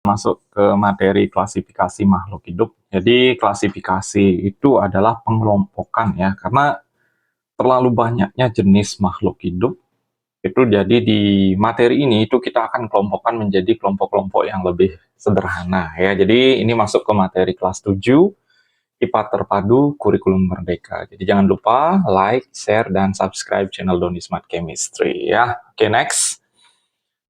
Masuk ke materi klasifikasi makhluk hidup. Jadi klasifikasi itu adalah pengelompokan ya, karena terlalu banyaknya jenis makhluk hidup. Itu jadi di materi ini itu kita akan kelompokkan menjadi kelompok-kelompok yang lebih sederhana ya. Jadi ini masuk ke materi kelas 7 IPA Terpadu Kurikulum Merdeka. Jadi jangan lupa like, share, dan subscribe channel Doni Smart Chemistry ya. Oke, next.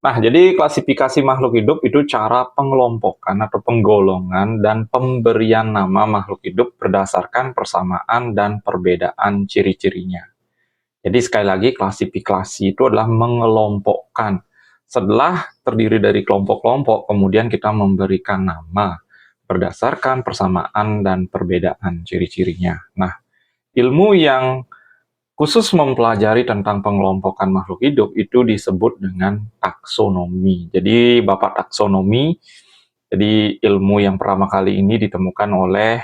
Nah, jadi klasifikasi makhluk hidup itu cara pengelompokan atau penggolongan dan pemberian nama makhluk hidup berdasarkan persamaan dan perbedaan ciri-cirinya. Jadi sekali lagi klasifikasi itu adalah mengelompokkan. Setelah terdiri dari kelompok-kelompok, kemudian kita memberikan nama berdasarkan persamaan dan perbedaan ciri-cirinya. Nah, ilmu yang khusus mempelajari tentang pengelompokan makhluk hidup itu disebut dengan taksonomi. Jadi Bapak taksonomi, jadi ilmu yang pertama kali ini ditemukan oleh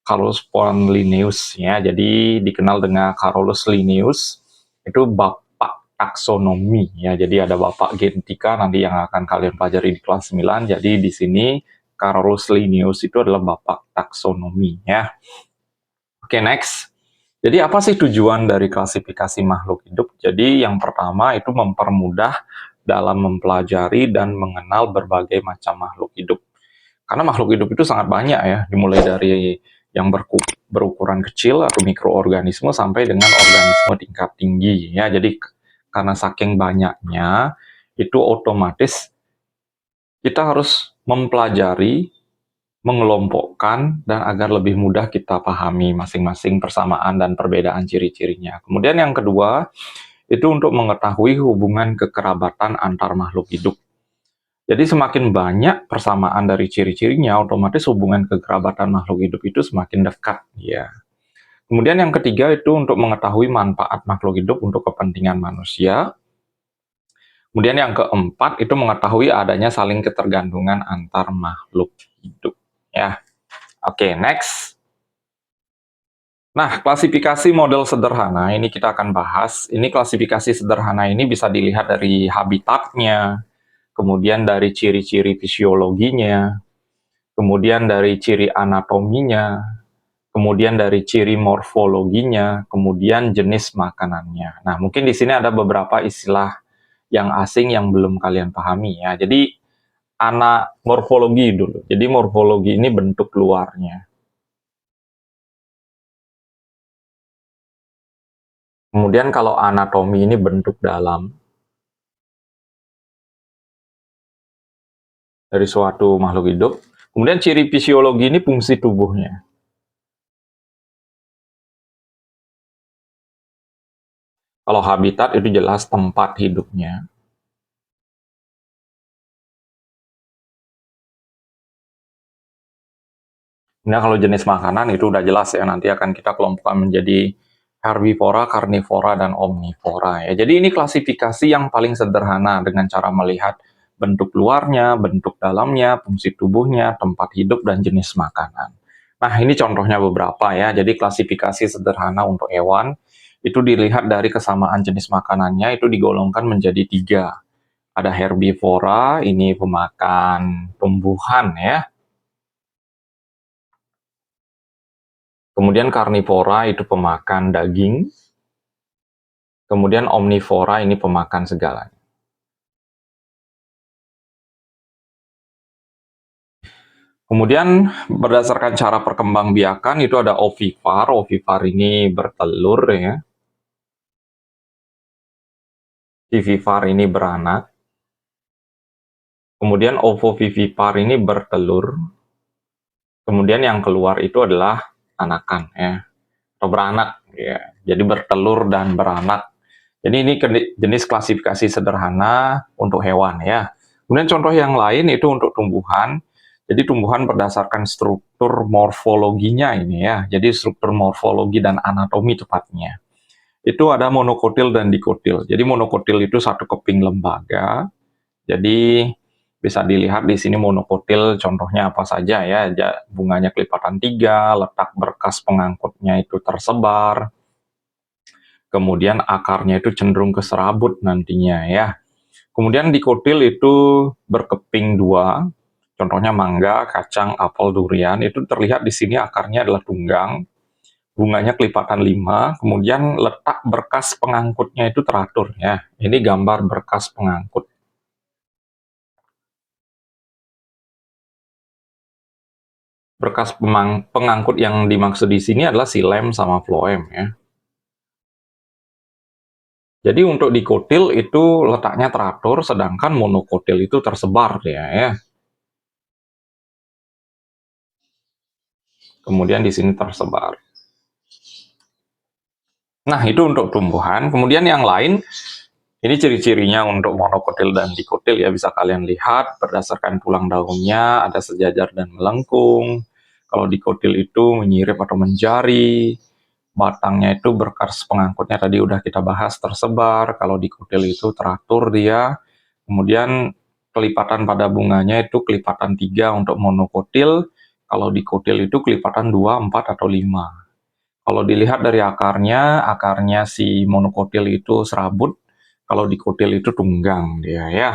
Carolus von Linnaeus ya. Jadi dikenal dengan Carolus Linnaeus, itu Bapak taksonomi ya. Jadi ada Bapak genetika nanti yang akan kalian pelajari di kelas 9. Jadi di sini Carolus Linnaeus itu adalah Bapak taksonomi ya. Oke, next. Jadi apa sih tujuan dari klasifikasi makhluk hidup? Jadi yang pertama itu mempermudah dalam mempelajari dan mengenal berbagai macam makhluk hidup. Karena makhluk hidup itu sangat banyak ya, dimulai dari yang berukuran kecil atau mikroorganisme sampai dengan organisme tingkat tinggi ya. Jadi karena saking banyaknya, itu otomatis kita harus mempelajari, mengelompokkan, dan agar lebih mudah kita pahami masing-masing persamaan dan perbedaan ciri-cirinya. Kemudian yang kedua, itu untuk mengetahui hubungan kekerabatan antar makhluk hidup. Jadi semakin banyak persamaan dari ciri-cirinya, otomatis hubungan kekerabatan makhluk hidup itu semakin dekat. Ya. Kemudian yang ketiga itu untuk mengetahui manfaat makhluk hidup untuk kepentingan manusia. Kemudian yang keempat itu mengetahui adanya saling ketergantungan antar makhluk hidup. Ya. Oke, next. Nah, klasifikasi model sederhana ini kita akan bahas. Ini klasifikasi sederhana ini bisa dilihat dari habitatnya, kemudian dari ciri-ciri fisiologinya, kemudian dari ciri anatominya, kemudian dari ciri morfologinya, kemudian jenis makanannya. Nah, mungkin di sini ada beberapa istilah yang asing yang belum kalian pahami ya. Jadi, morfologi dulu. Jadi, morfologi ini bentuk luarnya. Kemudian kalau anatomi ini bentuk dalam dari suatu makhluk hidup. Kemudian ciri fisiologi ini fungsi tubuhnya. Kalau habitat itu jelas tempat hidupnya. Nah, kalau jenis makanan itu udah jelas ya, nanti akan kita kelompokkan menjadi herbivora, karnivora, dan omnivora ya. Jadi ini klasifikasi yang paling sederhana dengan cara melihat bentuk luarnya, bentuk dalamnya, fungsi tubuhnya, tempat hidup, dan jenis makanan. Nah, ini contohnya beberapa ya. Jadi klasifikasi sederhana untuk hewan itu dilihat dari kesamaan jenis makanannya itu digolongkan menjadi 3. Ada herbivora, ini pemakan tumbuhan ya. Kemudian karnivora itu pemakan daging. Kemudian omnivora ini pemakan segalanya. Kemudian berdasarkan cara perkembangbiakan itu ada ovipar. Ovipar ini bertelur ya. Vivipar ini beranak. Kemudian ovovivipar ini bertelur. Kemudian yang keluar itu adalah anakan ya. Atau beranak ya. Jadi bertelur dan beranak. Jadi ini jenis klasifikasi sederhana untuk hewan ya. Kemudian contoh yang lain itu untuk tumbuhan. Jadi tumbuhan berdasarkan struktur morfologinya ini ya. Jadi struktur morfologi dan anatomi tepatnya. Itu ada monokotil dan dikotil. Jadi monokotil itu satu keping lembaga. Jadi bisa dilihat di sini monokotil contohnya apa saja ya. Bunganya kelipatan 3, letak berkas pengangkutnya itu tersebar. Kemudian akarnya itu cenderung ke serabut nantinya ya. Kemudian dikotil itu berkeping 2, Contohnya mangga, kacang, apel, durian, itu terlihat di sini akarnya adalah tunggang, bunganya kelipatan 5, kemudian letak berkas pengangkutnya itu teratur ya. Ini gambar berkas pengangkut. Berkas pengangkut yang dimaksud di sini adalah silem sama floem ya. Jadi untuk dikotil itu letaknya teratur, sedangkan monokotil itu tersebar ya. Kemudian di sini tersebar. Nah, itu untuk tumbuhan. Kemudian yang lain, ini ciri-cirinya untuk monokotil dan dikotil ya, bisa kalian lihat berdasarkan tulang daunnya, ada sejajar dan melengkung. Kalau dikotil itu menyirip atau menjari, batangnya itu berkas pengangkutnya tadi udah kita bahas tersebar. Kalau dikotil itu teratur dia. Kemudian kelipatan pada bunganya itu kelipatan 3 untuk monokotil. Kalau dikotil itu kelipatan 2, 4, atau 5. Kalau dilihat dari akarnya si monokotil itu serabut, kalau dikotil itu tunggang dia ya.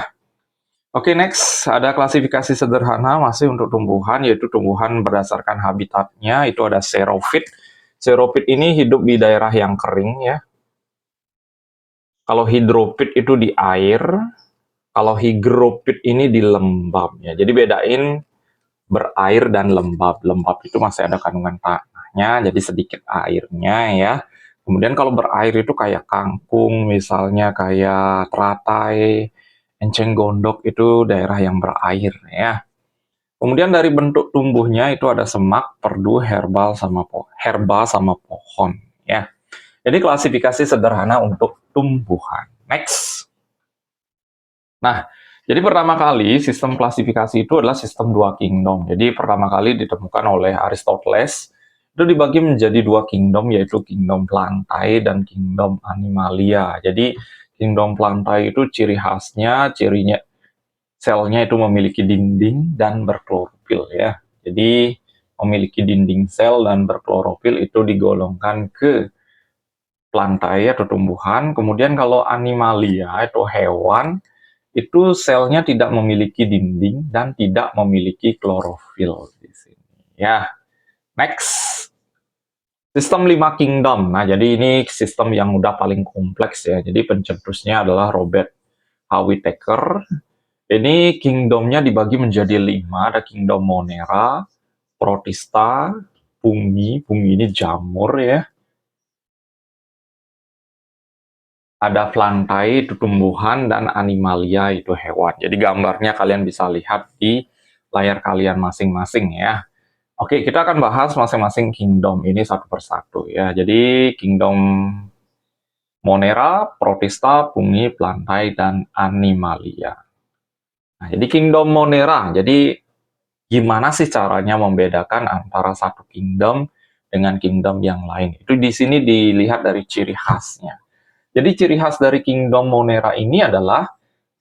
Oke, next ada klasifikasi sederhana masih untuk tumbuhan, yaitu tumbuhan berdasarkan habitatnya, itu ada xerophyte. Xerophyte ini hidup di daerah yang kering ya. Kalau hydrophyte itu di air, kalau hygrophite ini di lembab ya. Jadi bedain berair dan lembab. Lembab itu masih ada kandungan tanahnya, jadi sedikit airnya ya. Kemudian kalau berair itu kayak kangkung, misalnya kayak teratai, enceng gondok, itu daerah yang berair ya. Kemudian dari bentuk tumbuhnya itu ada semak, perdu, herba sama pohon ya. Jadi klasifikasi sederhana untuk tumbuhan. Next. Nah, jadi pertama kali sistem klasifikasi itu adalah sistem dua kingdom. Jadi pertama kali ditemukan oleh Aristoteles, itu dibagi menjadi dua kingdom, yaitu kingdom plantae dan kingdom animalia. Jadi kingdom plantae itu ciri khasnya, cirinya selnya itu memiliki dinding dan berklorofil ya. Jadi memiliki dinding sel dan berklorofil itu digolongkan ke plantae atau tumbuhan. Kemudian kalau animalia itu hewan, itu selnya tidak memiliki dinding dan tidak memiliki klorofil di sini. Ya, next. Sistem 5 kingdom. Nah, jadi ini sistem yang udah paling kompleks ya. Jadi pencetusnya adalah Robert H. Whittaker. Ini kingdomnya dibagi menjadi 5. Ada kingdom Monera, Protista, Fungi ini jamur ya. Ada Plantae itu tumbuhan, dan Animalia itu hewan. Jadi gambarnya kalian bisa lihat di layar kalian masing-masing ya. Oke, kita akan bahas masing-masing kingdom ini satu persatu ya. Jadi kingdom Monera, Protista, Fungi, Plantae, dan Animalia. Nah, jadi kingdom Monera. Jadi gimana sih caranya membedakan antara satu kingdom dengan kingdom yang lain? Itu di sini dilihat dari ciri khasnya. Jadi ciri khas dari kingdom Monera ini adalah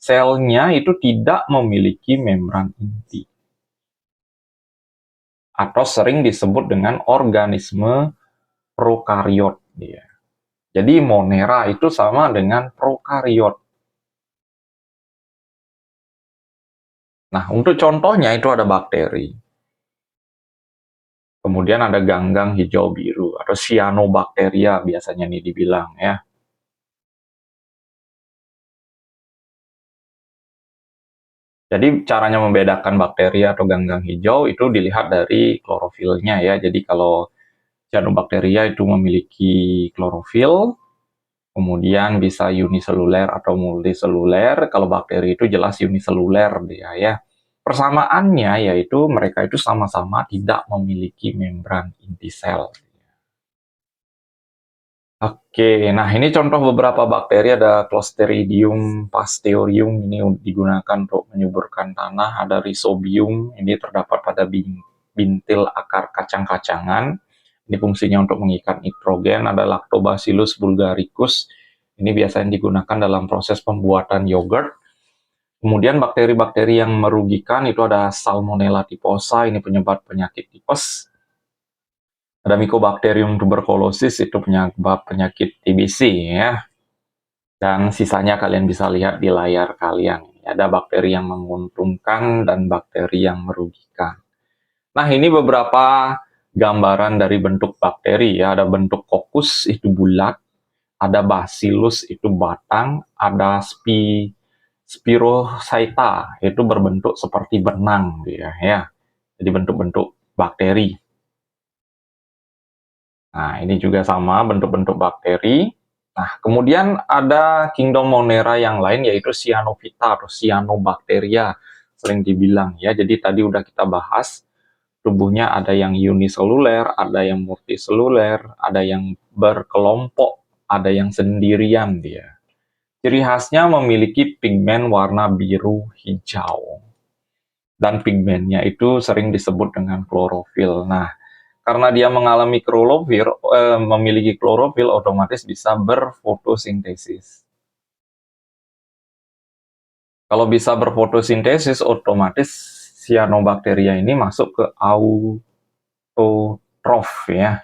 selnya itu tidak memiliki membran inti, atau sering disebut dengan organisme prokariot dia. Jadi Monera itu sama dengan prokariot. Nah, untuk contohnya itu ada bakteri. Kemudian ada ganggang hijau biru atau cyanobacteria biasanya nih dibilang ya. Jadi caranya membedakan bakteri atau ganggang hijau itu dilihat dari klorofilnya ya. Jadi kalau cyanobacteria itu memiliki klorofil, kemudian bisa uniseluler atau multiseluler. Kalau bakteri itu jelas uniseluler dia ya. Persamaannya yaitu mereka itu sama-sama tidak memiliki membran inti sel. Oke, nah ini contoh beberapa bakteri, ada Clostridium pasteur,ium ini digunakan untuk menyuburkan tanah, ada Rhizobium, ini terdapat pada bintil akar kacang-kacangan, ini fungsinya untuk mengikat nitrogen, ada Lactobacillus bulgaricus, ini biasanya digunakan dalam proses pembuatan yogurt. Kemudian bakteri-bakteri yang merugikan itu ada Salmonella typhosa, ini penyebab penyakit tipes. Ada Mycobacterium tuberculosis, itu penyebab penyakit TBC ya. Dan sisanya kalian bisa lihat di layar kalian. Ada bakteri yang menguntungkan dan bakteri yang merugikan. Nah, ini beberapa gambaran dari bentuk bakteri ya. Ada bentuk kokus itu bulat, ada bacillus itu batang, ada spirochaeta itu berbentuk seperti benang dia ya. Jadi bentuk-bentuk bakteri. Nah, ini juga sama bentuk-bentuk bakteri. Nah, kemudian ada kingdom Monera yang lain yaitu Cyanophyta atau Cyanobacteria sering dibilang ya. Jadi tadi udah kita bahas tubuhnya ada yang uniseluler, ada yang multiseluler, ada yang berkelompok, ada yang sendirian dia. Ciri khasnya memiliki pigmen warna biru hijau. Dan pigmennya itu sering disebut dengan klorofil. Nah, karena dia mengalami klorofil, memiliki klorofil, otomatis bisa berfotosintesis. Kalau bisa berfotosintesis, otomatis cyanobacteria ini masuk ke autotrof ya.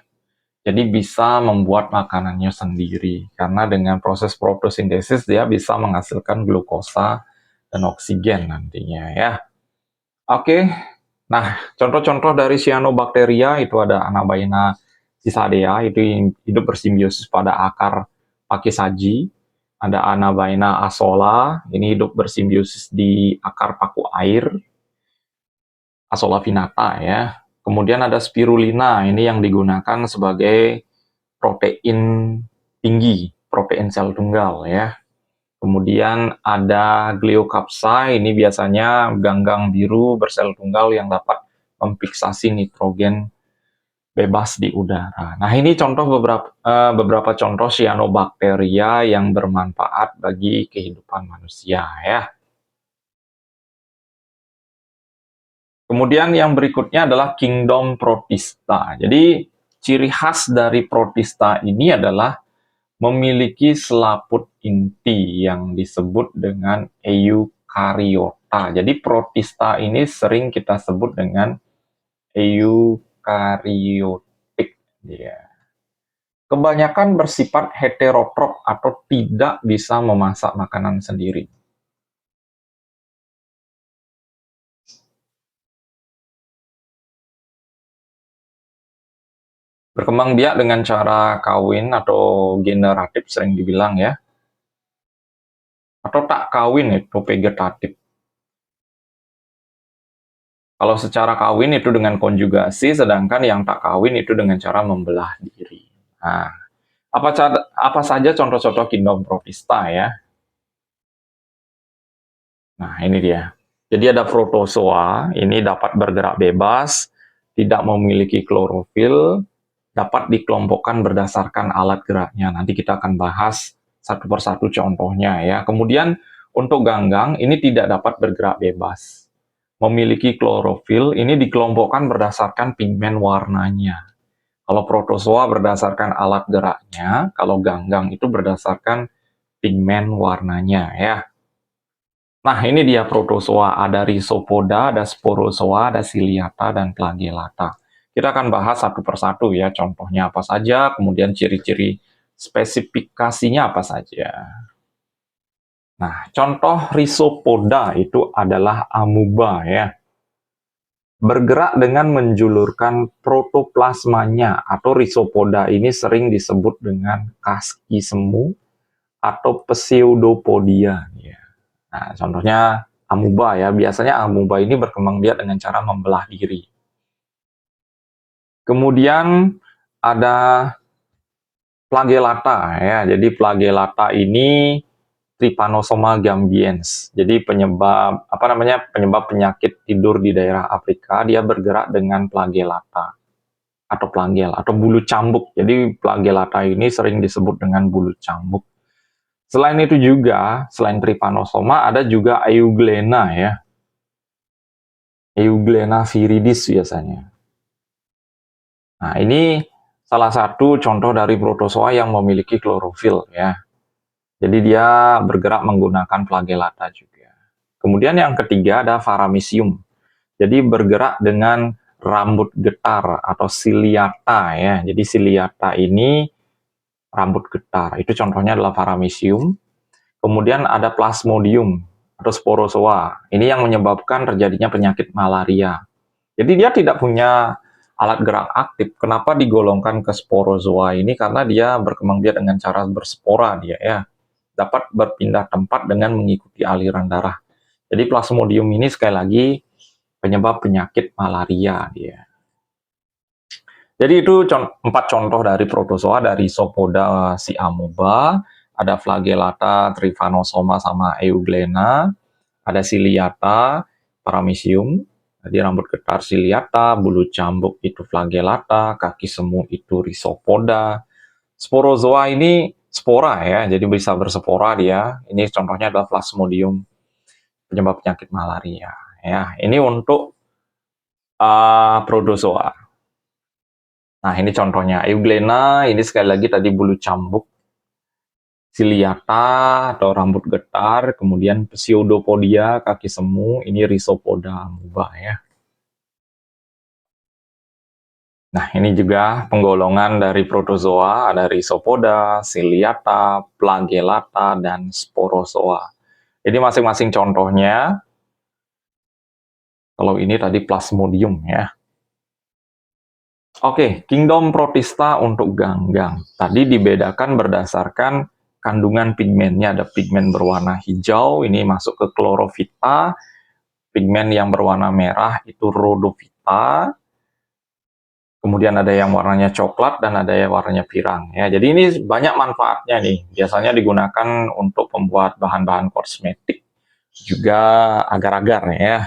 Jadi bisa membuat makanannya sendiri. Karena dengan proses fotosintesis dia bisa menghasilkan glukosa dan oksigen nantinya ya. Oke, nah contoh-contoh dari cyanobacteria itu ada Anabaena cisadea, itu hidup bersimbiosis pada akar pakisaji. Ada Anabaena asola, ini hidup bersimbiosis di akar paku air, Asola pinnata ya. Kemudian ada spirulina, ini yang digunakan sebagai protein tinggi, protein sel tunggal ya. Kemudian ada Gleocapsa, ini biasanya ganggang biru bersel tunggal yang dapat memfiksasi nitrogen bebas di udara. Nah, ini contoh beberapa contoh cyanobacteria yang bermanfaat bagi kehidupan manusia ya. Kemudian yang berikutnya adalah kingdom Protista. Jadi ciri khas dari Protista ini adalah memiliki selaput inti yang disebut dengan eukariota. Jadi Protista ini sering kita sebut dengan eukariotik. Ya. Kebanyakan bersifat heterotrof atau tidak bisa memasak makanan sendiri. Berkembang biak dengan cara kawin atau generatif sering dibilang ya. Atau tak kawin itu vegetatif. Kalau secara kawin itu dengan konjugasi, sedangkan yang tak kawin itu dengan cara membelah diri. Nah, apa saja contoh-contoh kingdom protista ya? Nah, ini dia. Jadi ada protozoa, ini dapat bergerak bebas, tidak memiliki klorofil, dapat dikelompokkan berdasarkan alat geraknya. Nanti kita akan bahas satu persatu contohnya ya. Kemudian untuk ganggang ini tidak dapat bergerak bebas. Memiliki klorofil ini dikelompokkan berdasarkan pigmen warnanya. Kalau protozoa berdasarkan alat geraknya, kalau ganggang itu berdasarkan pigmen warnanya ya. Nah, ini dia protozoa, ada Rhizopoda, ada Sporozoa, ada Ciliata, dan Flagellata. Kita akan bahas satu persatu ya, contohnya apa saja, kemudian ciri-ciri spesifikasinya apa saja. Nah, contoh Rhizopoda itu adalah amuba ya. Bergerak dengan menjulurkan protoplasmanya, atau Rhizopoda ini sering disebut dengan kaski semu atau pseudopodia ya. Nah, contohnya amuba ya. Biasanya amuba ini berkembang biak dengan cara membelah diri. Kemudian ada flagellata ya. Jadi flagellata ini Trypanosoma gambiens. Jadi penyebab penyakit tidur di daerah Afrika, dia bergerak dengan flagellata atau flagel atau bulu cambuk. Jadi flagellata ini sering disebut dengan bulu cambuk. Selain itu juga, selain Trypanosoma, ada juga Euglena ya. Euglena viridis biasanya. Nah, ini salah satu contoh dari protozoa yang memiliki klorofil ya. Jadi dia bergerak menggunakan flagellata juga. Kemudian yang ketiga ada Paramecium. Jadi bergerak dengan rambut getar atau ciliata ya. Jadi ciliata ini rambut getar. Itu contohnya adalah Paramecium. Kemudian ada Plasmodium atau Sporozoa. Ini yang menyebabkan terjadinya penyakit malaria. Jadi dia tidak punya alat gerak aktif. Kenapa digolongkan ke Sporozoa ini? Karena dia berkembang biak dengan cara berspora dia ya. Dapat berpindah tempat dengan mengikuti aliran darah. Jadi Plasmodium ini sekali lagi penyebab penyakit malaria dia. Jadi itu 4 contoh dari protozoa, dari Rhizopoda si amoeba, ada Flagellata, Trypanosoma sama Euglena, ada Ciliata, Paramecium, jadi rambut getar Ciliata, bulu cambuk itu Flagellata, kaki semu itu Rhizopoda. Sporozoa ini spora ya, jadi bisa berspora dia. Ini contohnya adalah Plasmodium, penyebab penyakit malaria. Ya, ini untuk protozoa. Nah, ini contohnya. Euglena, ini sekali lagi tadi bulu cambuk. Ciliata atau rambut getar, kemudian Pseudopodia, kaki semu, ini Rhizopoda amoeba ya. Nah, ini juga penggolongan dari protozoa, ada Rhizopoda, Ciliata, Flagellata, dan Sporozoa. Jadi masing-masing contohnya, kalau ini tadi Plasmodium ya. Oke, kingdom Protista untuk ganggang. Tadi dibedakan berdasarkan kandungan pigmennya. Ada pigmen berwarna hijau, ini masuk ke Chlorophyta. Pigmen yang berwarna merah itu Rhodophyta. Kemudian ada yang warnanya coklat dan ada yang warnanya pirang. Ya, jadi ini banyak manfaatnya nih. Biasanya digunakan untuk membuat bahan-bahan kosmetik, juga agar-agar ya.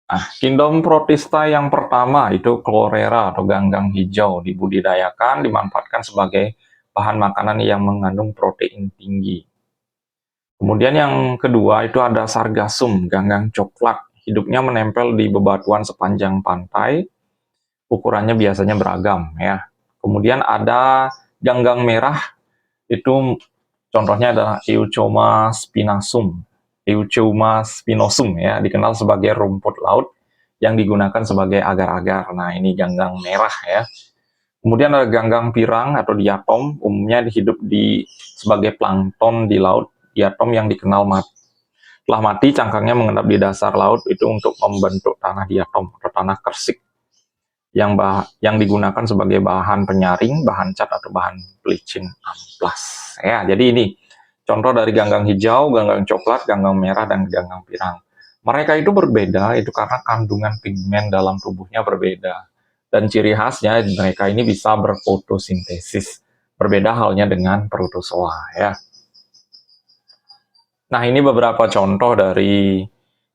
Nah, kingdom Protista yang pertama itu Chlorella atau ganggang hijau, dibudidayakan, dimanfaatkan sebagai bahan makanan yang mengandung protein tinggi. Kemudian yang kedua itu ada Sargassum, ganggang coklat, hidupnya menempel di bebatuan sepanjang pantai, ukurannya biasanya beragam ya. Kemudian ada ganggang merah, itu contohnya adalah Euchoma spinosum. Euchoma spinosum ya, dikenal sebagai rumput laut yang digunakan sebagai agar-agar. Nah, ini ganggang merah ya. Kemudian ada ganggang pirang atau diatom, umumnya hidup sebagai plankton di laut. Diatom yang dikenal telah mati, cangkangnya mengendap di dasar laut itu untuk membentuk tanah diatom atau tanah kersik yang digunakan sebagai bahan penyaring, bahan cat atau bahan pelicin amplas. Ya, jadi ini contoh dari ganggang hijau, ganggang coklat, ganggang merah, dan ganggang pirang. Mereka itu berbeda itu karena kandungan pigmen dalam tubuhnya berbeda. Dan ciri khasnya mereka ini bisa berfotosintesis. Berbeda halnya dengan protozoa ya. Nah, ini beberapa contoh dari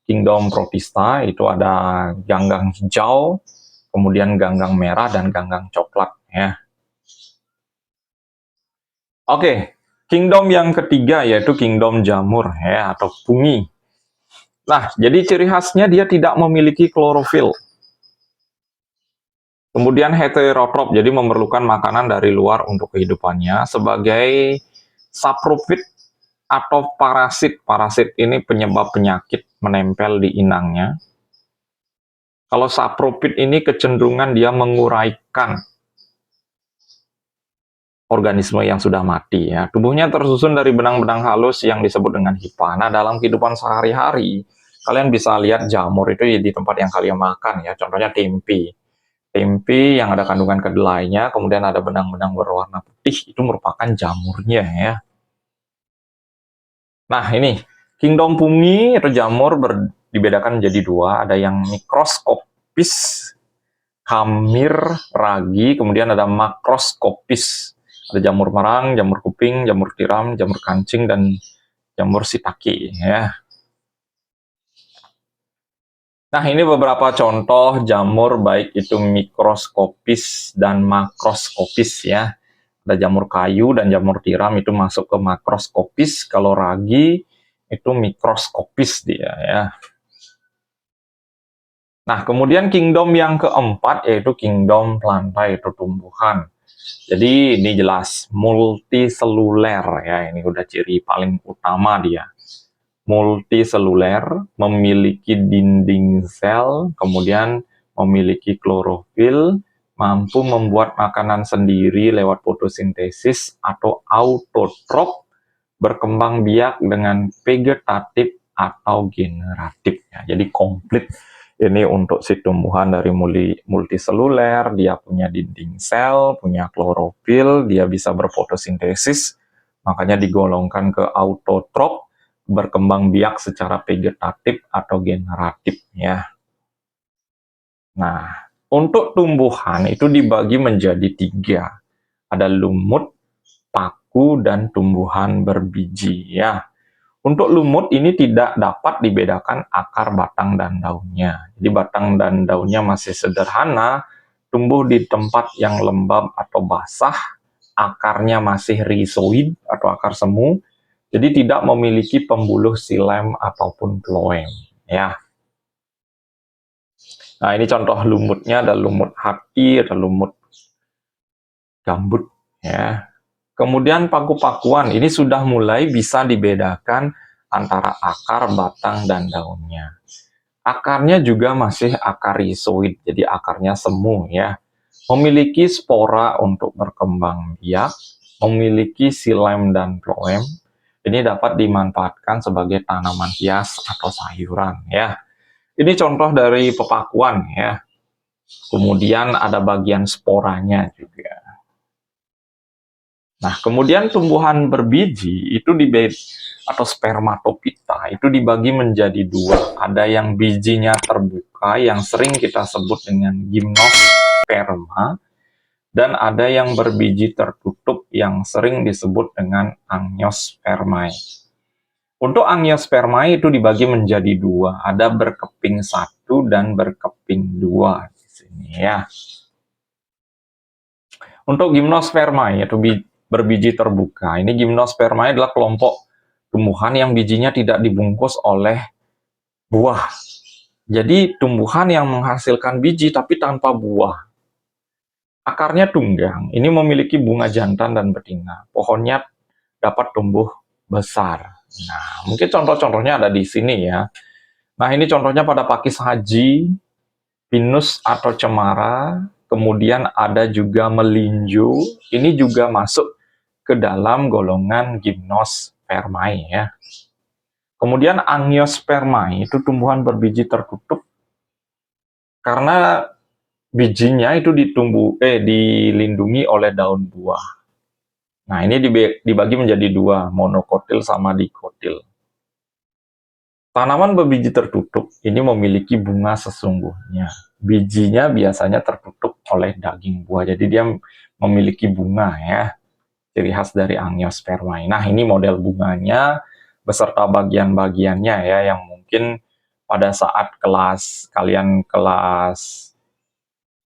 kingdom Protista, itu ada ganggang hijau, kemudian ganggang merah, dan ganggang coklat ya. Oke, kingdom yang ketiga yaitu kingdom jamur ya, atau fungi. Nah, jadi ciri khasnya dia tidak memiliki klorofil. Kemudian heterotrop, jadi memerlukan makanan dari luar untuk kehidupannya sebagai saprofit atau parasit. Parasit ini penyebab penyakit menempel di inangnya. Kalau sapropit ini kecenderungan dia menguraikan organisme yang sudah mati ya. Tubuhnya tersusun dari benang-benang halus yang disebut dengan hifa. Nah, dalam kehidupan sehari-hari, kalian bisa lihat jamur itu di tempat yang kalian makan ya. Contohnya tempe. Tempe yang ada kandungan kedelainya, kemudian ada benang-benang berwarna putih, itu merupakan jamurnya ya. Nah, ini kingdom fungi atau jamur dibedakan menjadi dua. Ada yang mikroskopis, hamir, ragi, kemudian ada makroskopis. Ada jamur merang, jamur kuping, jamur tiram, jamur kancing, dan jamur shiitake ya. Nah, ini beberapa contoh jamur baik itu mikroskopis dan makroskopis ya. Ada jamur kayu dan jamur tiram itu masuk ke makroskopis, kalau ragi itu mikroskopis dia ya. Nah, kemudian kingdom yang keempat yaitu kingdom plantae itu tumbuhan. Jadi ini jelas multiseluler ya, ini udah ciri paling utama dia. Multiseluler, memiliki dinding sel, kemudian memiliki klorofil, mampu membuat makanan sendiri lewat fotosintesis atau autotrof, berkembang biak dengan vegetatif atau generatif. Ya, jadi komplit ini untuk si tumbuhan dari multiseluler, dia punya dinding sel, punya klorofil, dia bisa berfotosintesis, makanya digolongkan ke autotrof, berkembang biak secara vegetatif atau generatif ya. Nah, untuk tumbuhan itu dibagi menjadi 3. Ada lumut, paku, dan tumbuhan berbiji ya. Untuk lumut ini tidak dapat dibedakan akar, batang, dan daunnya. Jadi batang dan daunnya masih sederhana, tumbuh di tempat yang lembab atau basah, akarnya masih rhizoid atau akar semu, jadi tidak memiliki pembuluh xilem ataupun phloem ya. Nah, ini contoh lumutnya, ada lumut hati, ada lumut gambut ya. Kemudian paku-pakuan ini sudah mulai bisa dibedakan antara akar, batang, dan daunnya. Akarnya juga masih akar rhizoid, jadi akarnya semu ya. Memiliki spora untuk berkembang biak, memiliki xilem dan phloem. Ini dapat dimanfaatkan sebagai tanaman hias atau sayuran ya. Ini contoh dari pepakuan ya. Kemudian ada bagian sporanya juga. Nah, kemudian tumbuhan berbiji itu atau spermatopita itu dibagi menjadi 2. Ada yang bijinya terbuka yang sering kita sebut dengan gimnosperma, dan ada yang berbiji tertutup yang sering disebut dengan angiospermae. Untuk angiospermae itu dibagi menjadi 2. Ada berkeping 1 dan berkeping 2 di sini ya. Untuk gimnospermae yaitu berbiji terbuka. Ini gimnospermae adalah kelompok tumbuhan yang bijinya tidak dibungkus oleh buah. Jadi tumbuhan yang menghasilkan biji tapi tanpa buah. Akarnya tunggang. Ini memiliki bunga jantan dan betina. Pohonnya dapat tumbuh besar. Nah, mungkin contoh-contohnya ada di sini ya. Nah, ini contohnya pada pakis haji, pinus atau cemara, kemudian ada juga melinjo. Ini juga masuk ke dalam golongan gimnospermae ya. Kemudian angiospermae itu tumbuhan berbiji tertutup karena bijinya itu dilindungi oleh daun buah. Nah, ini dibagi menjadi 2, monokotil sama dikotil. Tanaman berbiji tertutup ini memiliki bunga sesungguhnya. Bijinya biasanya tertutup oleh daging buah, jadi dia memiliki bunga ya. Ciri khas dari angiospermae. Nah, ini model bunganya beserta bagian-bagiannya ya, yang mungkin pada saat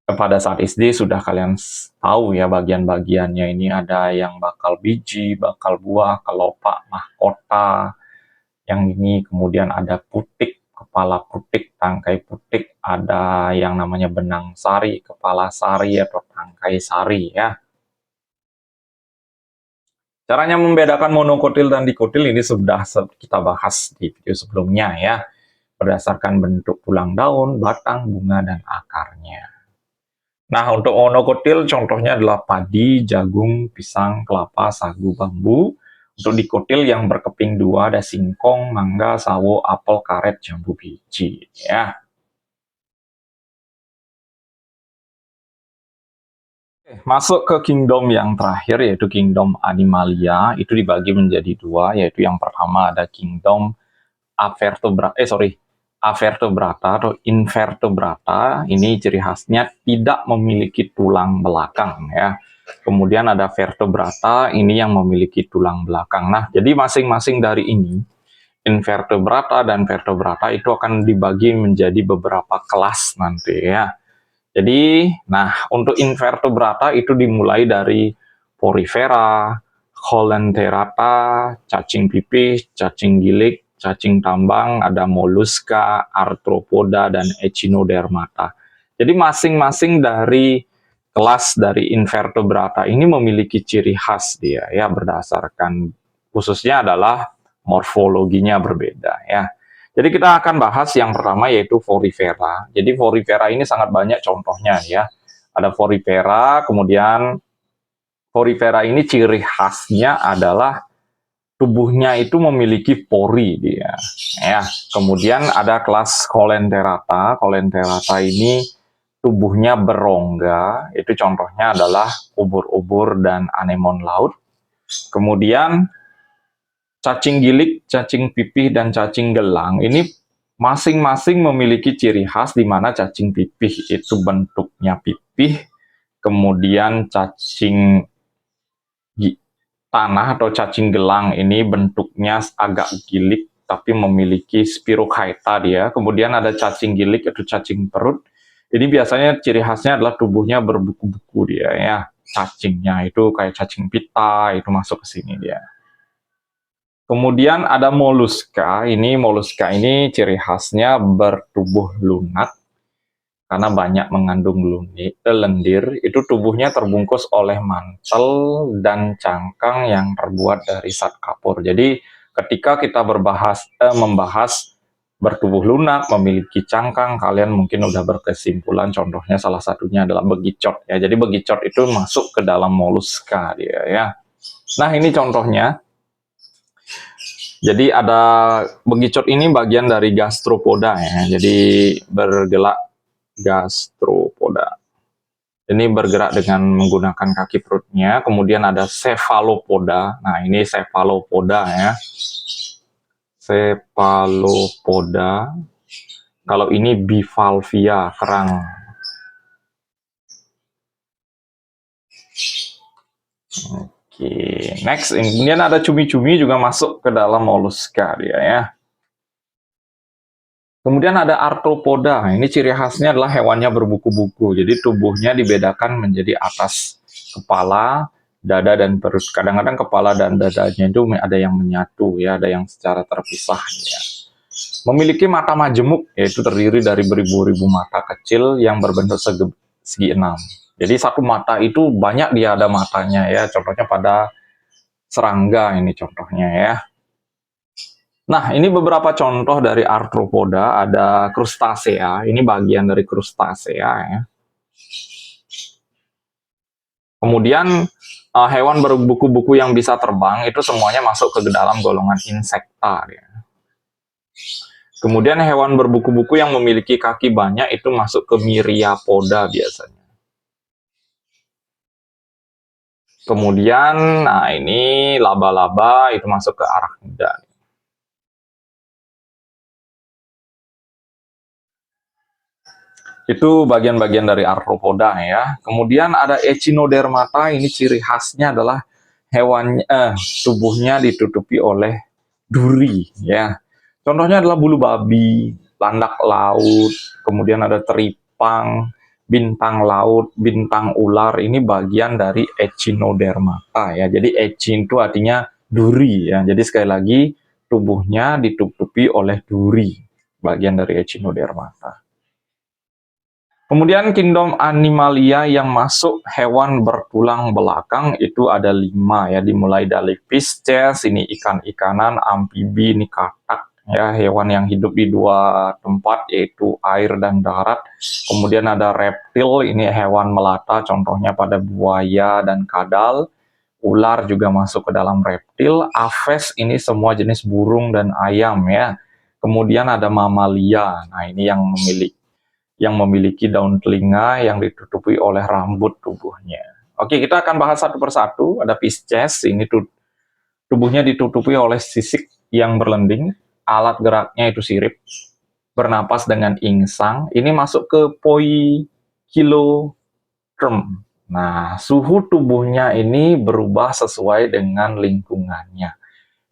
pada saat SD sudah kalian tahu ya bagian-bagiannya. Ini ada yang bakal biji, bakal buah, kelopak, mahkota. Yang ini kemudian ada putik, kepala putik, tangkai putik, ada yang namanya benang sari, kepala sari atau tangkai sari ya. Caranya membedakan monokotil dan dikotil ini sudah kita bahas di video sebelumnya ya, berdasarkan bentuk tulang daun, batang, bunga, dan akarnya. Nah, untuk monokotil contohnya adalah padi, jagung, pisang, kelapa, sagu, bambu. Untuk dikotil yang berkeping 2 ada singkong, mangga, sawo, apel, karet, jambu biji ya. Masuk ke kingdom yang terakhir yaitu kingdom Animalia, itu dibagi menjadi 2, yaitu yang pertama ada kingdom Avertebrata atau Invertebrata. Ini ciri khasnya tidak memiliki tulang belakang ya. Kemudian ada Vertebrata, ini yang memiliki tulang belakang. Nah, jadi masing-masing dari ini, Invertebrata dan Vertebrata itu akan dibagi menjadi beberapa kelas nanti ya. Jadi, nah untuk invertebrata itu dimulai dari porifera, Coelenterata, cacing pipih, cacing gilik, cacing tambang, ada moluska, arthropoda, dan echinodermata. Jadi masing-masing dari kelas dari invertebrata ini memiliki ciri khas dia ya, berdasarkan khususnya adalah morfologinya berbeda ya. Jadi kita akan bahas yang pertama yaitu Porifera. Jadi Porifera ini sangat banyak contohnya ya. Ada Porifera, kemudian Porifera ini ciri khasnya adalah tubuhnya itu memiliki pori dia. Ya, kemudian ada kelas Coelenterata. Coelenterata ini tubuhnya berongga. Itu contohnya adalah ubur-ubur dan anemon laut. Kemudian cacing gilik, cacing pipih, dan cacing gelang ini masing-masing memiliki ciri khas di mana cacing pipih itu bentuknya pipih, kemudian cacing tanah atau cacing gelang ini bentuknya agak gilik tapi memiliki spirochaeta dia. Kemudian ada cacing gilik itu cacing perut. Ini biasanya ciri khasnya adalah tubuhnya berbuku-buku dia ya. Cacingnya itu kayak cacing pita itu masuk ke sini dia. Kemudian ada moluska. Moluska ini ciri khasnya bertubuh lunak karena banyak mengandung lendir. Itu tubuhnya terbungkus oleh mantel dan cangkang yang terbuat dari zat kapur. Jadi ketika kita membahas bertubuh lunak, memiliki cangkang, kalian mungkin udah berkesimpulan. Contohnya salah satunya adalah begicot ya. Jadi begicot itu masuk ke dalam moluska dia ya. Nah, ini contohnya. Jadi ada begicot ini bagian dari gastropoda ya. Jadi bergerak gastropoda. Ini bergerak dengan menggunakan kaki perutnya. Kemudian ada cephalopoda. Nah, ini cephalopoda ya. Cephalopoda. Kalau ini bivalvia, kerang. Oke, next. Kemudian ada cumi-cumi juga masuk ke dalam moluska dia ya. Kemudian ada arthropoda. Ini ciri khasnya adalah hewannya berbuku-buku. Jadi tubuhnya dibedakan menjadi atas kepala, dada, dan perut. Kadang-kadang kepala dan dadanya itu ada yang menyatu ya, ada yang secara terpisah ya. Memiliki mata majemuk, yaitu terdiri dari beribu-ribu mata kecil yang berbentuk segi enam. Jadi satu mata itu banyak dia ada matanya ya. Contohnya pada serangga ini contohnya ya. Nah, ini beberapa contoh dari arthropoda. Ada crustacea, ini bagian dari crustacea ya. Kemudian hewan berbuku-buku yang bisa terbang itu semuanya masuk ke dalam golongan insekta ya. Kemudian hewan berbuku-buku yang memiliki kaki banyak itu masuk ke myriapoda biasanya. Kemudian, nah ini laba-laba itu masuk ke arachnida. Itu bagian-bagian dari arthropoda ya. Kemudian ada echinodermata, ini ciri khasnya adalah tubuhnya ditutupi oleh duri ya. Contohnya adalah bulu babi, landak laut, kemudian ada teripang, bintang laut, bintang ular. Ini bagian dari echinodermata ya. Jadi echin itu artinya duri ya. Jadi sekali lagi tubuhnya ditutupi oleh duri, bagian dari echinodermata. Kemudian kingdom animalia yang masuk hewan bertulang belakang itu ada 5 ya, dimulai dari Pisces, ini ikan-ikanan, amfibi, ini katak ya, hewan yang hidup di 2 tempat yaitu air dan darat. Kemudian ada reptil, ini hewan melata, contohnya pada buaya dan kadal. Ular juga masuk ke dalam reptil. Aves ini semua jenis burung dan ayam ya. Kemudian ada mamalia, nah ini yang memiliki daun telinga yang ditutupi oleh rambut tubuhnya. Oke, kita akan bahas satu persatu. Ada Pisces, ini tubuhnya ditutupi oleh sisik yang berlending, alat geraknya itu sirip, bernapas dengan insang. Ini masuk ke poikiloderm. Nah, suhu tubuhnya ini berubah sesuai dengan lingkungannya.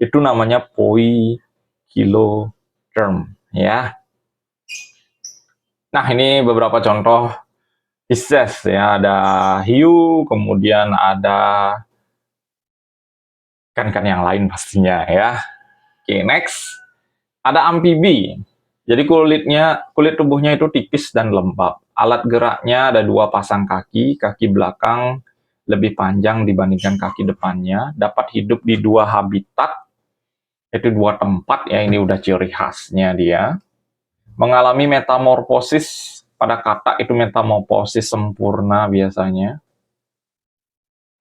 Itu namanya poikiloderm, ya. Nah, ini beberapa contoh Pisces ya, ada hiu, kemudian ada ikan-ikan yang lain pastinya ya. Oke, next. Ada amfibi. Jadi kulit tubuhnya itu tipis dan lembab. Alat geraknya ada 2 pasang kaki belakang lebih panjang dibandingkan kaki depannya, dapat hidup di 2 habitat, itu 2 tempat ya, ini udah ciri khasnya dia. Mengalami metamorfosis, pada katak itu metamorfosis sempurna biasanya.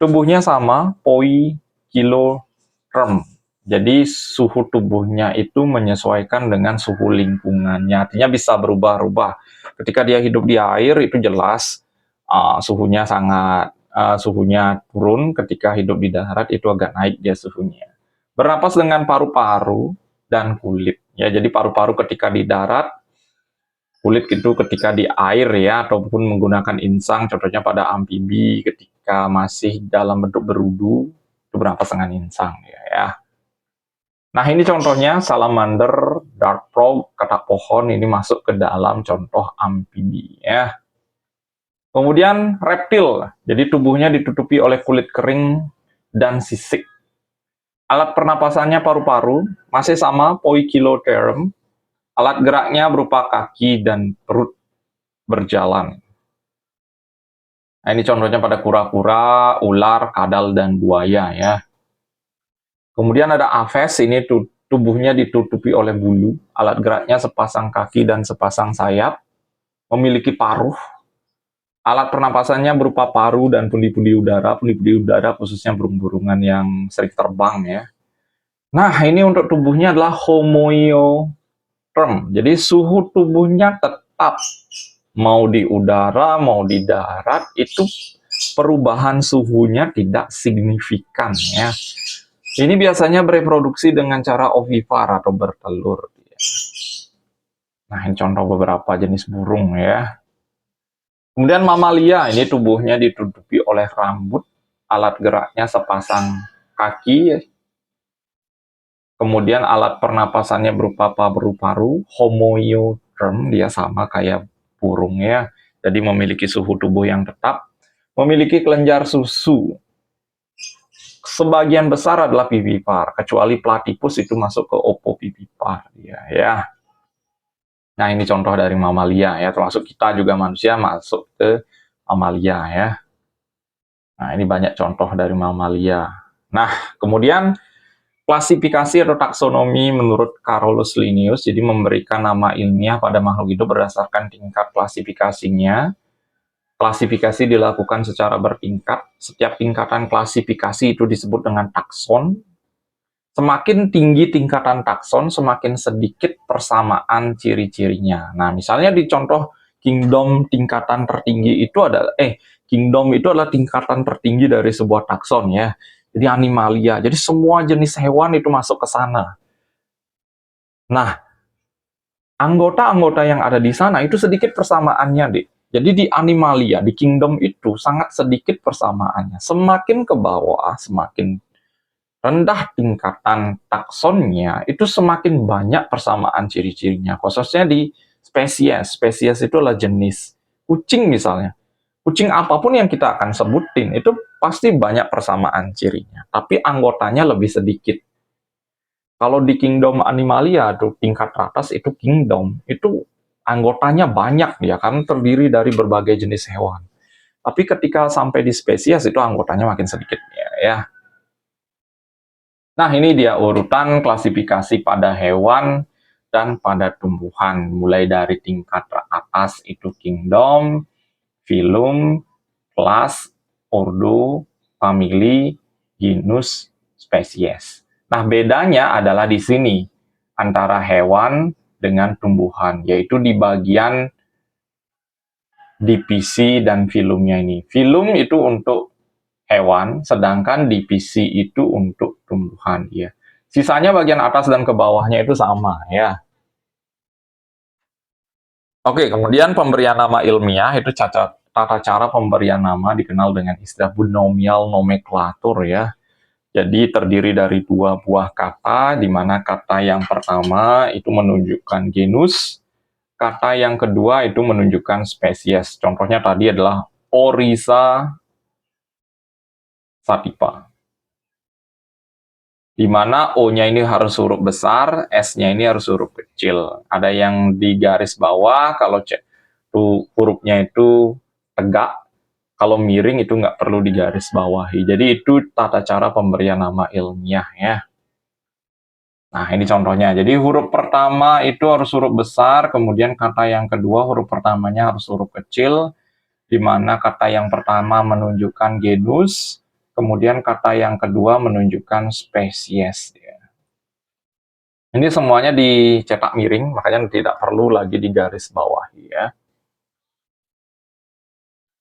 Tubuhnya sama, poikiloderm. Jadi suhu tubuhnya itu menyesuaikan dengan suhu lingkungannya, artinya bisa berubah-ubah. Ketika dia hidup di air itu jelas suhunya turun, ketika hidup di darat itu agak naik dia suhunya. Bernapas dengan paru-paru dan kulit. Ya, jadi paru-paru ketika di darat, kulit itu ketika di air ya, ataupun menggunakan insang, contohnya pada amfibi ketika masih dalam bentuk berudu, itu bernapas dengan insang ya. Nah, ini contohnya salamander, dart frog, katak pohon, ini masuk ke dalam contoh amfibi ya. Kemudian reptil, jadi tubuhnya ditutupi oleh kulit kering dan sisik. Alat pernapasannya paru-paru, masih sama Poikilotherium. Alat geraknya berupa kaki dan perut berjalan. Nah, ini contohnya pada kura-kura, ular, kadal, dan buaya ya. Kemudian ada Aves, ini tubuhnya ditutupi oleh bulu, alat geraknya sepasang kaki dan sepasang sayap, memiliki paruh, alat pernapasannya berupa paru dan pundi-pundi udara khususnya burung-burungan yang sering terbang ya. Nah, ini untuk tubuhnya adalah homoiotherm, jadi suhu tubuhnya tetap, mau di udara, mau di darat, itu perubahan suhunya tidak signifikan ya. Ini biasanya bereproduksi dengan cara ovipar atau bertelur. Nah, ini contoh beberapa jenis burung ya. Kemudian mamalia, ini tubuhnya ditutupi oleh rambut, alat geraknya sepasang kaki, kemudian alat pernapasannya berupa paru-paru, homoiotherm, dia sama kayak burung ya. Jadi memiliki suhu tubuh yang tetap, memiliki kelenjar susu. Sebagian besar adalah vivipar, kecuali platypus itu masuk ke opovivipar ya. Nah, ini contoh dari mamalia ya, termasuk kita juga manusia masuk ke mamalia ya. Nah, ini banyak contoh dari mamalia. Nah, kemudian klasifikasi atau taksonomi menurut Carolus Linnaeus, jadi memberikan nama ilmiah pada makhluk hidup berdasarkan tingkat klasifikasinya. Klasifikasi dilakukan secara bertingkat. Setiap tingkatan klasifikasi itu disebut dengan takson. Semakin tinggi tingkatan takson, semakin sedikit persamaan ciri-cirinya. Nah, misalnya di contoh kingdom tingkatan tertinggi itu adalah kingdom itu adalah tingkatan tertinggi dari sebuah takson ya. Jadi animalia. Jadi semua jenis hewan itu masuk ke sana. Nah, anggota-anggota yang ada di sana itu sedikit persamaannya, Dek. Jadi di animalia, di kingdom itu sangat sedikit persamaannya. Semakin ke bawah, semakin rendah tingkatan taksonnya, itu semakin banyak persamaan ciri-cirinya. Khususnya di spesies. Spesies itu adalah jenis. Kucing misalnya. Kucing apapun yang kita akan sebutin, itu pasti banyak persamaan cirinya. Tapi anggotanya lebih sedikit. Kalau di kingdom animalia, tuh tingkat teratas itu kingdom, itu anggotanya banyak ya, karena terdiri dari berbagai jenis hewan. Tapi ketika sampai di spesies itu anggotanya makin sedikit ya. Nah, ini dia urutan klasifikasi pada hewan dan pada tumbuhan. Mulai dari tingkat teratas itu kingdom, phylum, class, ordo, family, genus, spesies. Nah, bedanya adalah di sini antara hewan dengan tumbuhan, yaitu di bagian divisi dan filumnya ini. Filum itu untuk hewan, sedangkan divisi itu untuk tumbuhan ya. Sisanya bagian atas dan ke bawahnya itu sama ya. Oke, kemudian pemberian nama ilmiah itu tata cara pemberian nama dikenal dengan istilah binomial nomenklatur ya. Jadi terdiri dari dua buah kata, di mana kata yang pertama itu menunjukkan genus, kata yang kedua itu menunjukkan spesies. Contohnya tadi adalah Oryza sativa. Di mana O-nya ini harus huruf besar, S-nya ini harus huruf kecil. Ada yang di garis bawah, kalau hurufnya itu tegak, kalau miring itu nggak perlu di garis bawahi. Jadi itu tata cara pemberian nama ilmiah ya. Nah, ini contohnya. Jadi huruf pertama itu harus huruf besar, kemudian kata yang kedua huruf pertamanya harus huruf kecil, di mana kata yang pertama menunjukkan genus, kemudian kata yang kedua menunjukkan spesies. Ini semuanya dicetak miring, makanya tidak perlu lagi digaris bawahi ya.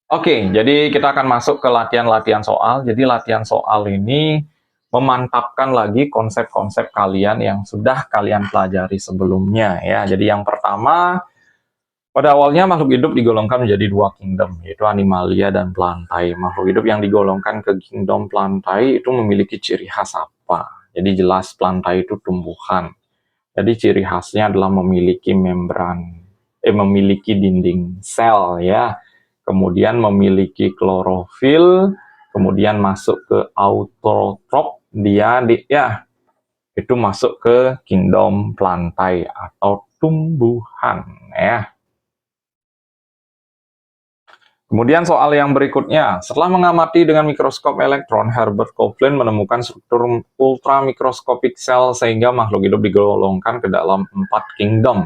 Oke, jadi kita akan masuk ke latihan-latihan soal. Jadi latihan soal ini memantapkan lagi konsep-konsep kalian yang sudah kalian pelajari sebelumnya ya. Jadi yang pertama, pada awalnya makhluk hidup digolongkan menjadi dua kingdom, yaitu animalia dan plantae. Makhluk hidup yang digolongkan ke kingdom plantae itu memiliki ciri khas apa? Jadi jelas plantae itu tumbuhan. Jadi ciri khasnya adalah memiliki memiliki dinding sel ya. Kemudian memiliki klorofil, kemudian masuk ke autotrop, itu masuk ke kingdom plantae atau tumbuhan ya. Kemudian soal yang berikutnya, setelah mengamati dengan mikroskop elektron, Herbert Copeland menemukan struktur ultramikroskopik sel sehingga makhluk hidup digolongkan ke dalam 4 kingdom.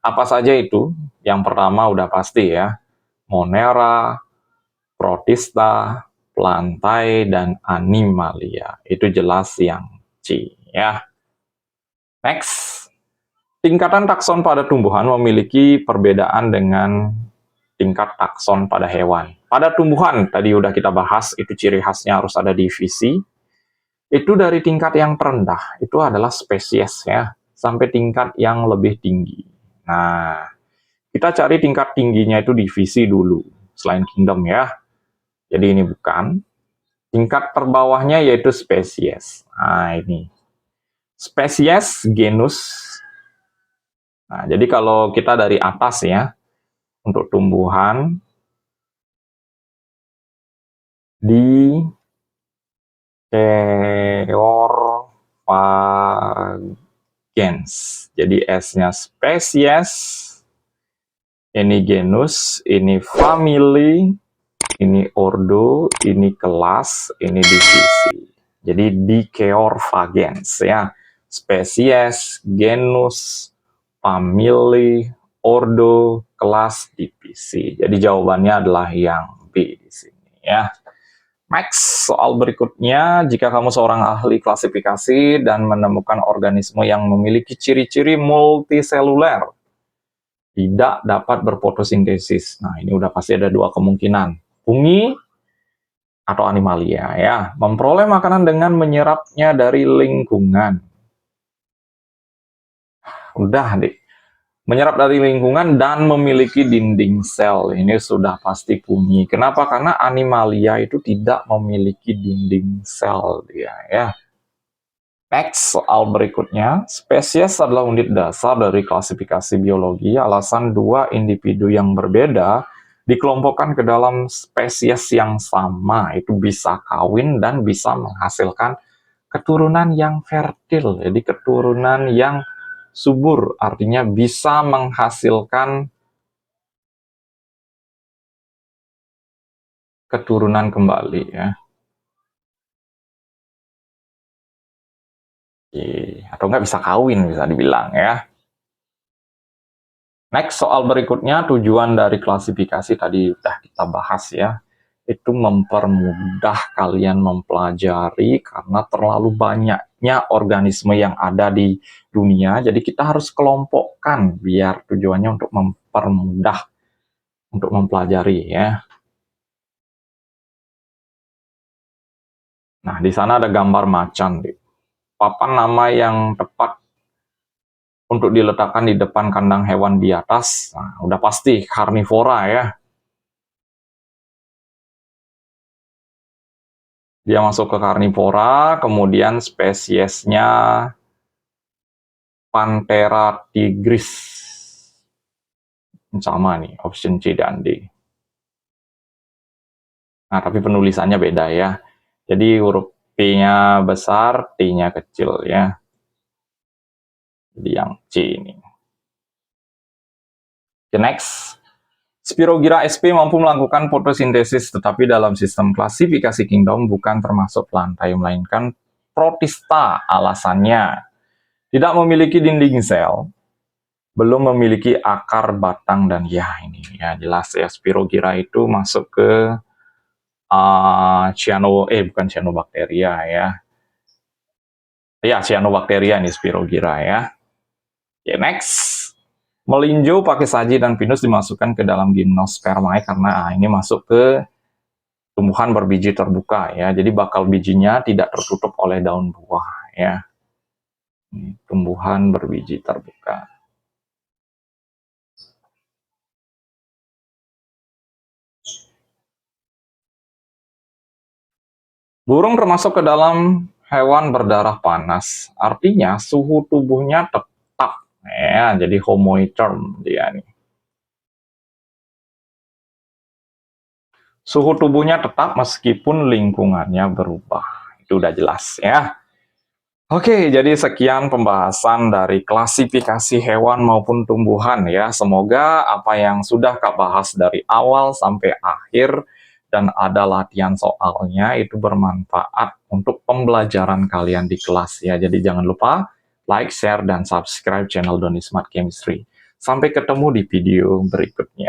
Apa saja itu? Yang pertama udah pasti ya, Monera, Protista, Plantae, dan Animalia. Itu jelas yang C ya. Next, tingkatan takson pada tumbuhan memiliki perbedaan dengan tingkat takson pada hewan. Pada tumbuhan, tadi udah kita bahas, itu ciri khasnya harus ada divisi. Itu dari tingkat yang terendah, itu adalah spesies ya, sampai tingkat yang lebih tinggi. Nah, kita cari tingkat tingginya itu divisi dulu, selain kingdom ya. Jadi ini bukan. Tingkat terbawahnya yaitu spesies. Nah, ini. Spesies, genus. Nah, jadi kalau kita dari atas ya, untuk tumbuhan, di Keorphagens. Jadi S-nya spesies, ini genus, ini family, ini ordo, ini kelas, ini divisi. Jadi Dikeorphagens ya. Spesies, genus, family, ordo, kelas, divisi. Jadi jawabannya adalah yang B di sini ya. Next, soal berikutnya, jika kamu seorang ahli klasifikasi dan menemukan organisme yang memiliki ciri-ciri multiseluler, tidak dapat berfotosintesis. Nah, ini udah pasti ada dua kemungkinan. Fungi atau animalia ya. Memperoleh makanan dengan menyerapnya dari lingkungan. Udah deh. Menyerap dari lingkungan dan memiliki dinding sel. Ini sudah pasti fungi. Kenapa? Karena animalia itu tidak memiliki dinding sel dia ya. Next, soal berikutnya. Spesies adalah unit dasar dari klasifikasi biologi. Alasan dua individu yang berbeda dikelompokkan ke dalam spesies yang sama. Itu bisa kawin dan bisa menghasilkan keturunan yang fertil. Jadi keturunan yang subur, artinya bisa menghasilkan keturunan kembali ya. Atau nggak bisa kawin, bisa dibilang ya. Next, soal berikutnya, tujuan dari klasifikasi tadi udah kita bahas ya. Itu mempermudah kalian mempelajari karena terlalu banyaknya organisme yang ada di dunia. Jadi kita harus kelompokkan biar tujuannya untuk mempermudah untuk mempelajari ya. Nah, di sana ada gambar macan. Papan nama yang tepat untuk diletakkan di depan kandang hewan di atas, nah, udah pasti karnivora ya. Dia masuk ke karnivora, kemudian spesiesnya Panthera tigris. Sama nih, option C dan D. Nah, tapi penulisannya beda ya. Jadi huruf P-nya besar, T-nya kecil ya. Jadi yang C ini. Okay, next. Spirogyra sp mampu melakukan fotosintesis, tetapi dalam sistem klasifikasi kingdom bukan termasuk plantae, melainkan protista. Alasannya, tidak memiliki dinding sel, belum memiliki akar, batang, dan ya ini ya jelas ya, Spirogyra itu masuk ke bukan cyanobacteria ya. Ya, cyanobacteria nih Spirogyra ya. Oke, next. Melinjo pakai saji dan pinus dimasukkan ke dalam gimnospermae karena ini masuk ke tumbuhan berbiji terbuka ya. Jadi bakal bijinya tidak tertutup oleh daun buah ya. Ini, tumbuhan berbiji terbuka. Burung termasuk ke dalam hewan berdarah panas. Artinya suhu tubuhnya tetap ya. Jadi homoiotherm dia nih. Suhu tubuhnya tetap meskipun lingkungannya berubah. Itu udah jelas ya. Oke, jadi sekian pembahasan dari klasifikasi hewan maupun tumbuhan ya. Semoga apa yang sudah Kak bahas dari awal sampai akhir dan ada latihan soalnya itu bermanfaat untuk pembelajaran kalian di kelas ya. Jadi jangan lupa like, share, dan subscribe channel Doni Smart Chemistry. Sampai ketemu di video berikutnya.